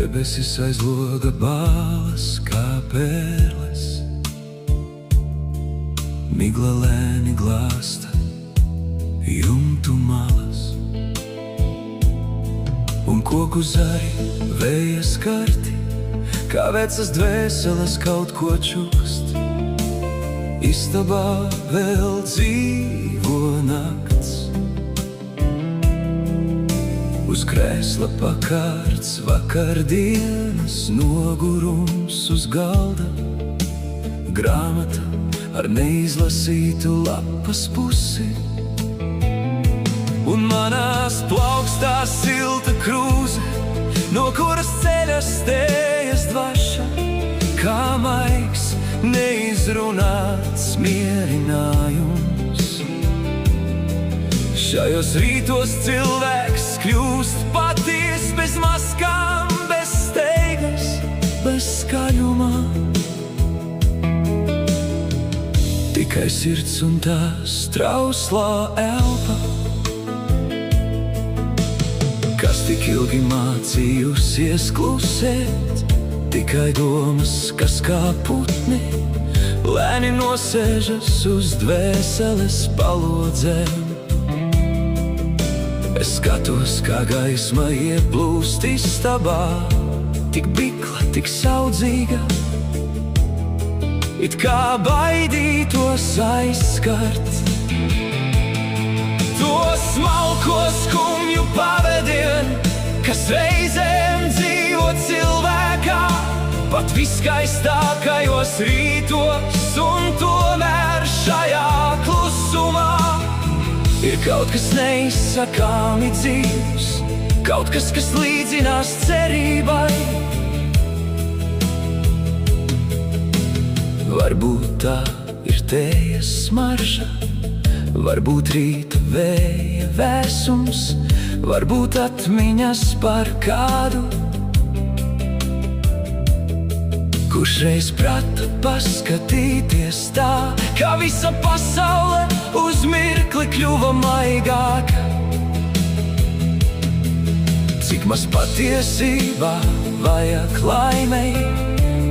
Debesis aizloga bālas kā pērles, migla lēni glāsta jumtu malas, un koku zari vēja skarti, kā vecas dvēseles kaut ko čukst. Istabā vēl dzīvo nakts, uz krēsla pakārts vakardienas nogurums uz galda, grāmata ar neizlasītu lapas pusi, un manās plaukstās silta krūze, no kuras ceļas tējas dvaša, kā maigs neizrunāts mierinājums. Šajos rītos cilvēks kļūst paties bez maskām, bez steigas, bez skaļumā. Tikai sirds un tās trauslā elpa, kas tik ilgi mācījusies klusēt, tikai domas, kas kā putni lēni nosēžas uz dvēseles palodzēm. Es skatos, kā gaisma ieplūst istabā, tik bikla, tik saudzīga, it kā baidītos aizskart to smalko skumju pavedienu, kas reizēm dzīvo cilvēkā, pat viskaistākajos rītos, un tomēr šajā klusumā ir kaut kas neizsakāmi dzīvs, kaut kas, kas līdzinās cerībai. Varbūt tā ir tējas smarža, varbūt rīta vēja vēsums, varbūt atmiņas par kādu, kurš reiz prata paskatīties tā, kā visa pasaule uz mirkli kļuva maigāka. Cik maz patiesībā vajag laimei,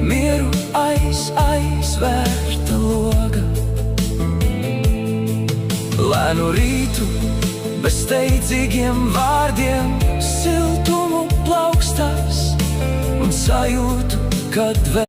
mieru aiz aizvērta loga. Lēnu rītu, bez steidzīgiem vārdiem, siltumu plaukstās un sajūtu, kad vēl